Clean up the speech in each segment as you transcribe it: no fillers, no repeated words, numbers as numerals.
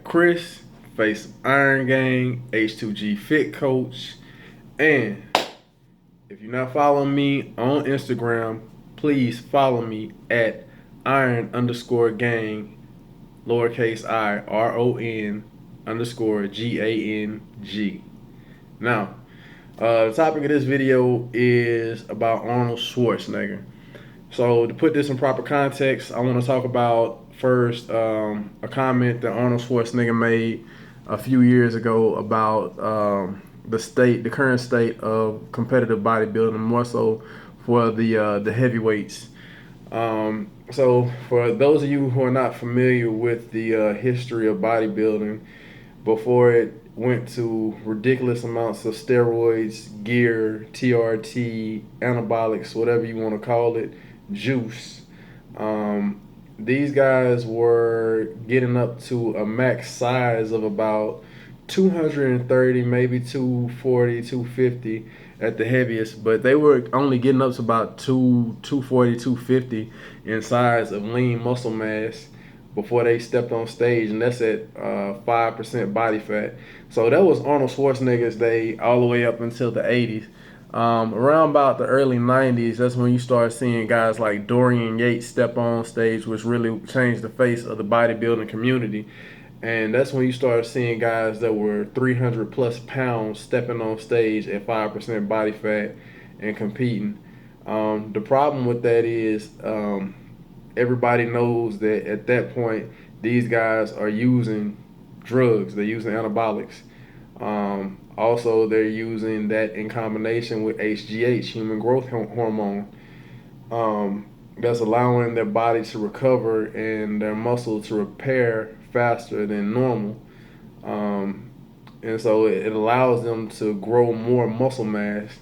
Chris, face of Iron Gang, H2G Fit Coach, and if you're not following me on Instagram, please follow me at Iron_Gang, lowercase I, RON_GANG. Now, the topic of this video is about Arnold Schwarzenegger. So to put this in proper context, I want to talk about first a comment that Arnold Schwarzenegger made a few years ago about the current state of competitive bodybuilding, more so for the heavyweights. So for those of you who are not familiar with the history of bodybuilding, before it went to ridiculous amounts of steroids, gear, TRT, anabolics, whatever you want to call it, juice. These guys were getting up to a max size of about 230, maybe 240, 250 at the heaviest, but they were only getting up to about 240, 250 in size of lean muscle mass before they stepped on stage, and that's at 5% body fat. So that was Arnold Schwarzenegger's day all the way up until the 80s. Around about the early 90s, that's when you start seeing guys like Dorian step on stage, which really changed the face of the bodybuilding community. And that's when you start seeing guys that were 300 plus pounds stepping on stage at 5% body fat and competing. The problem with that is everybody knows that at that point, these guys are using drugs. They're using anabolics. Also, they're using that in combination with HGH, human growth hormone. That's allowing their body to recover and their muscle to repair faster than normal. And so it allows them to grow more muscle mass.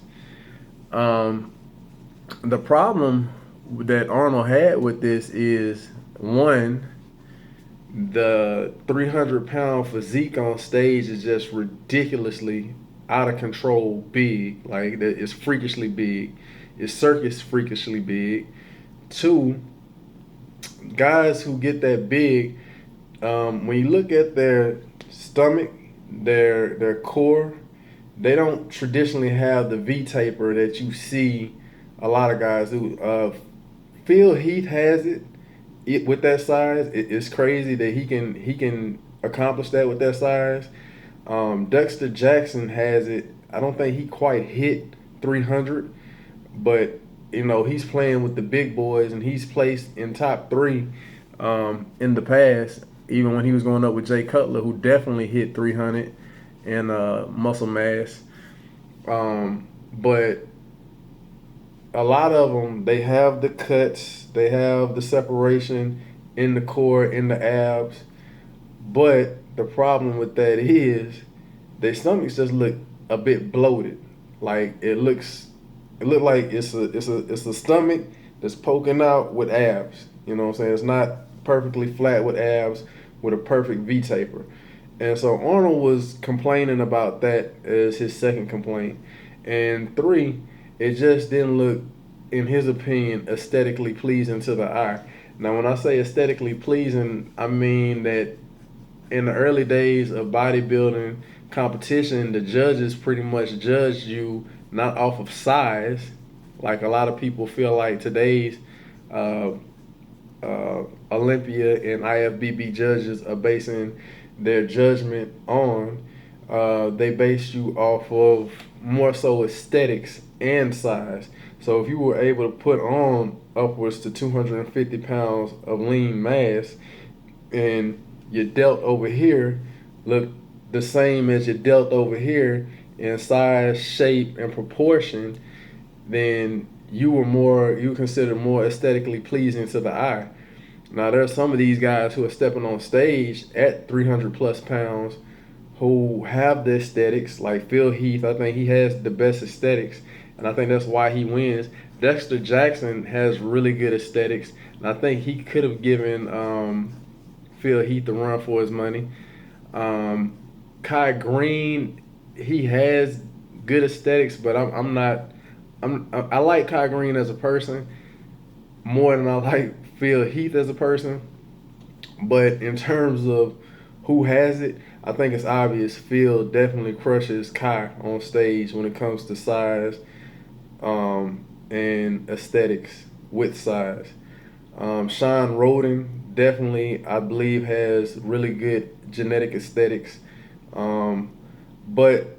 The problem that Arnold had with this is, one, the 300-pound physique on stage is just ridiculously out of control big. Like, it's freakishly big. It's circus freakishly big. Two, guys who get that big, when you look at their stomach, their core, they don't traditionally have the V taper that you see a lot of guys do. Phil Heath has it with that size. It's crazy that he can accomplish that with that size. Dexter Jackson has it. I don't think he quite hit 300, but he's playing with the big boys, and he's placed in top 3 in the past, even when he was going up with Jay Cutler, who definitely hit 300 in muscle mass. But a lot of them, they have the cuts, they have the separation in the core, in the abs, but the problem with that is their stomachs just look a bit bloated. Like it look like it's a stomach that's poking out with abs. You know what I'm saying? It's not perfectly flat with abs with a perfect V taper. And so Arnold was complaining about that as his second complaint. And 3, it just didn't look, in his opinion, aesthetically pleasing to the eye. Now, when I say aesthetically pleasing, I mean that in the early days of bodybuilding competition, the judges pretty much judged you not off of size, like a lot of people feel like today's Olympia and IFBB judges are basing their judgment on. They base you off of more so aesthetics and size. So if you were able to put on upwards to 250 pounds of lean mass, and your delt over here look the same as your delt over here in size, shape, and proportion, then you were considered more aesthetically pleasing to the eye. Now, there are some of these guys who are stepping on stage at 300 plus pounds who have the aesthetics, like Phil Heath. I think he has the best aesthetics, and I think that's why he wins. Dexter Jackson has really good aesthetics, and I think he could have given Phil Heath a run for his money. Kai Green, he has good aesthetics, but I like Kai Green as a person more than I like Phil Heath as a person. But in terms of who has it, I think it's obvious Phil definitely crushes Kai on stage when it comes to size and aesthetics with size. Sean Roden definitely, I believe, has really good genetic aesthetics, but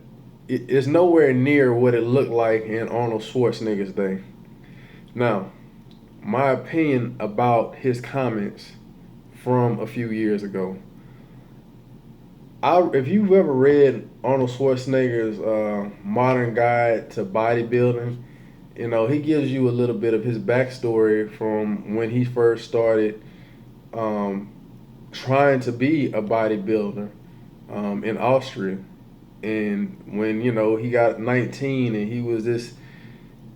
it's nowhere near what it looked like in Arnold Schwarzenegger's day. Now, my opinion about his comments from a few years ago. If you've ever read Arnold Schwarzenegger's Modern Guide to Bodybuilding, he gives you a little bit of his backstory from when he first started trying to be a bodybuilder in Austria. And when, he got 19 and he was this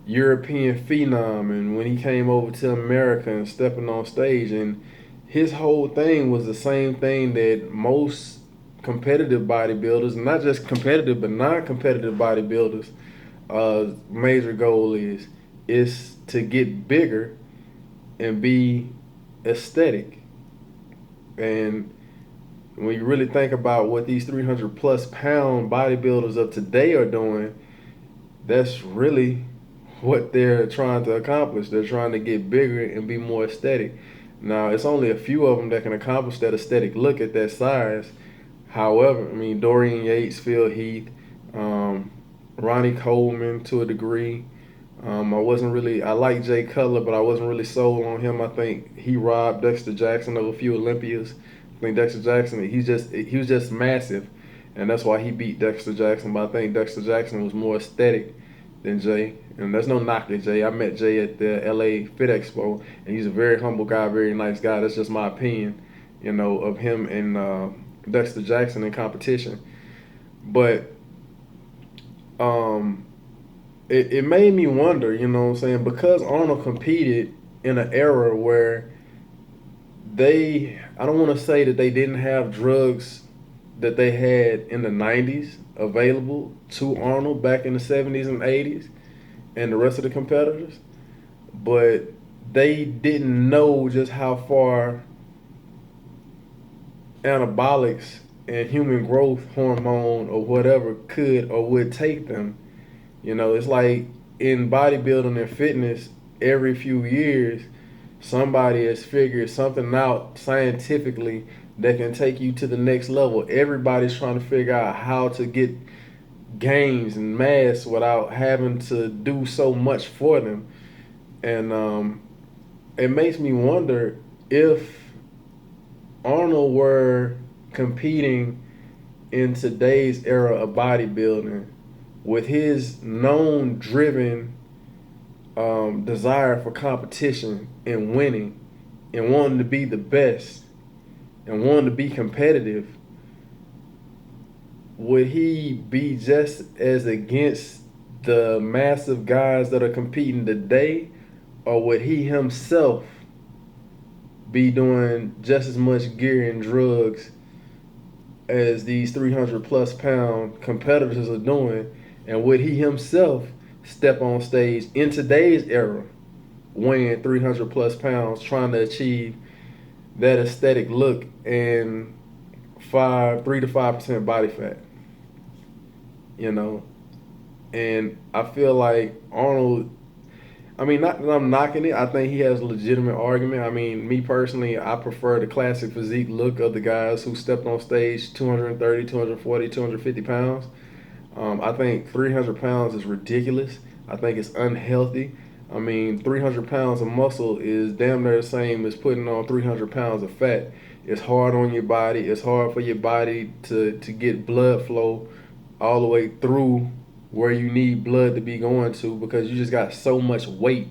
European phenom, and when he came over to America and stepping on stage, and his whole thing was the same thing that most competitive bodybuilders, not just competitive but non-competitive bodybuilders, major goal is to get bigger and be aesthetic. And when you really think about what these 300 plus pound bodybuilders of today are doing, that's really what they're trying to accomplish. They're trying to get bigger and be more aesthetic. Now, it's only a few of them that can accomplish that aesthetic look at that size. However, Dorian Yates, Phil Heath, Ronnie Coleman to a degree. I like Jay Cutler, but I wasn't really sold on him. I think he robbed Dexter Jackson of a few Olympias. I think Dexter Jackson, he was just massive, and that's why he beat Dexter Jackson. But I think Dexter Jackson was more aesthetic than Jay. And there's no knock at Jay. I met Jay at the LA Fit Expo, and he's a very humble guy, very nice guy. That's just my opinion, of him and Dexter Jackson in competition. But it made me wonder, because Arnold competed in an era where I don't want to say that they didn't have drugs that they had in the 90s available to Arnold back in the 70s and 80s and the rest of the competitors, but they didn't know just how far anabolics and human growth hormone or whatever could or would take them. It's like in bodybuilding and fitness, every few years, somebody has figured something out scientifically that can take you to the next level. Everybody's trying to figure out how to get gains and mass without having to do so much for them. And it makes me wonder if Arnold were competing in today's era of bodybuilding with his known driven desire for competition and winning and wanting to be the best and wanting to be competitive, would he be just as against the massive guys that are competing today, or would he himself be doing just as much gear and drugs as these 300 plus pound competitors are doing? And would he himself step on stage in today's era weighing 300 plus pounds trying to achieve that aesthetic look and 3 to 5% body fat? And I feel like Arnold, not that I'm knocking it, I think he has a legitimate argument. Me personally, I prefer the classic physique look of the guys who stepped on stage 230, 240, 250 pounds. I think 300 pounds is ridiculous. I think it's unhealthy. 300 pounds of muscle is damn near the same as putting on 300 pounds of fat. It's hard on your body. It's hard for your body to get blood flow all the way through where you need blood to be going to, because you just got so much weight.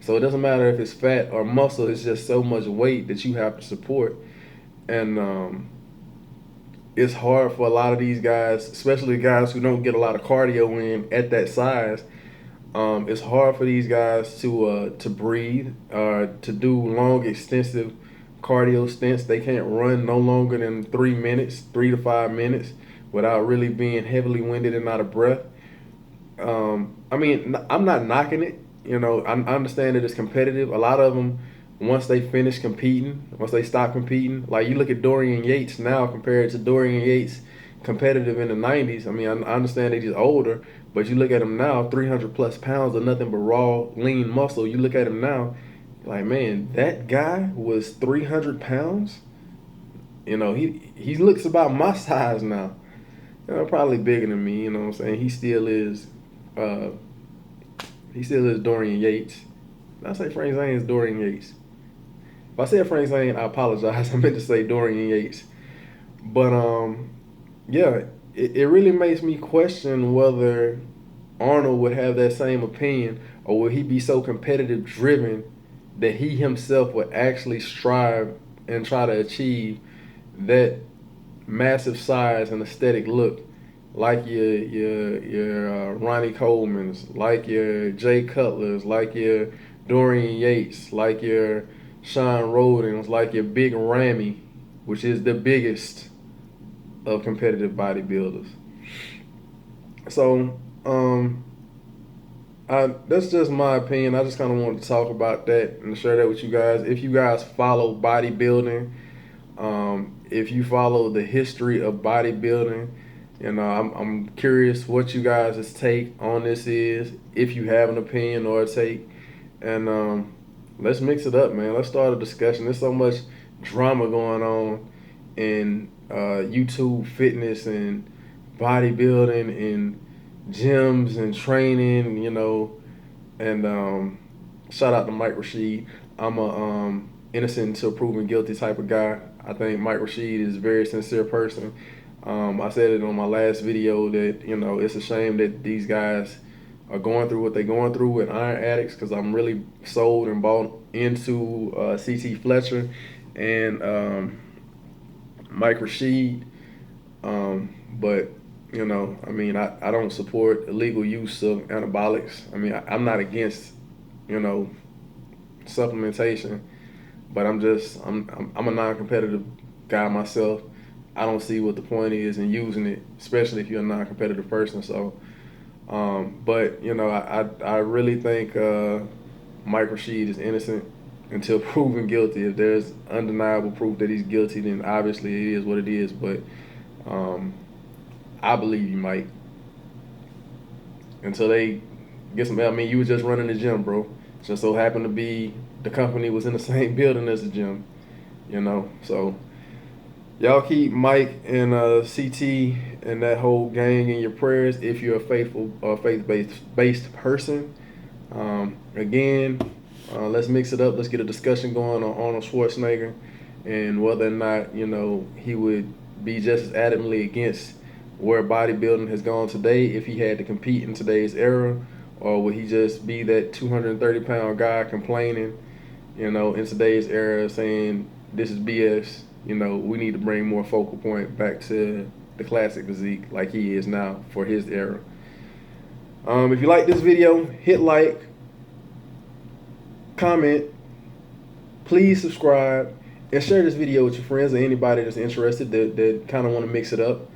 So it doesn't matter if it's fat or muscle, it's just so much weight that you have to support. And it's hard for a lot of these guys, especially guys who don't get a lot of cardio in at that size. It's hard for these guys to breathe, to do long, extensive cardio stints. They can't run no longer than 3 minutes, 3 to 5 minutes, without really being heavily winded and out of breath. I'm not knocking it. I understand that it's competitive. A lot of them, once they finish competing, once they stop competing, like you look at Dorian Yates now compared to Dorian Yates competitive in the 90s. I mean, I understand that he's older, but you look at him now, 300 plus pounds of nothing but raw, lean muscle. You look at him now, like, man, that guy was 300 pounds. You know, he looks about my size now. You know, probably bigger than me. You know what I'm saying? He still is Dorian Yates. Did I say Frank Zane is Dorian Yates? If I said Frank Zane, I apologize. I meant to say Dorian Yates. But yeah, it really makes me question whether Arnold would have that same opinion, or would he be so competitive driven that he himself would actually strive and try to achieve that massive size and aesthetic look, like your Ronnie Coleman's, like your Jay Cutler's, like your Dorian Yates, like your Sean Rodens, like your big Ramy, which is the biggest of competitive bodybuilders. So, that's just my opinion. I just kind of wanted to talk about that and share that with you guys. If you guys follow bodybuilding, if you follow the history of bodybuilding, you know, I'm curious what you guys' take on this is, if you have an opinion or a take. And let's mix it up, man. Let's start a discussion. There's so much drama going on in YouTube fitness and bodybuilding and gyms and training, you know. And shout out to Mike Rashid. I'm a innocent until proven guilty type of guy. I think Mike Rashid is a very sincere person. I said it on my last video that, you know, it's a shame that these guys are going through what they're going through with Iron Addicts, because I'm really sold and bought into C.T. Fletcher and Mike Rashid. But, you know, I mean, I don't support illegal use of anabolics. I mean, I'm not against, you know, supplementation, but I'm a non-competitive guy myself. I don't see what the point is in using it, especially if you're a non-competitive person. So, but you know, I really think Mike Rashid is innocent until proven guilty. If there's undeniable proof that he's guilty, then obviously it is what it is. But I believe he might. Until they get some. I mean, you were just running the gym, bro. Just so happened to be the company was in the same building as the gym, you know. So y'all keep Mike and CT and that whole gang in your prayers if you're a faith-based person. Again, let's mix it up. Let's get a discussion going on Arnold Schwarzenegger and whether or not, you know, he would be just as adamantly against where bodybuilding has gone today if he had to compete in today's era, or would he just be that 230-pound guy complaining, you know, in today's era, saying this is BS, you know, we need to bring more focal point back to the classic physique like he is now for his era. If you like this video, hit like, comment, please subscribe, and share this video with your friends or anybody that's interested that kind of want to mix it up.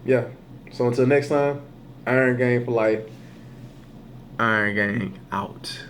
Yeah, so until next time, Iron Gang for life. Iron Gang out.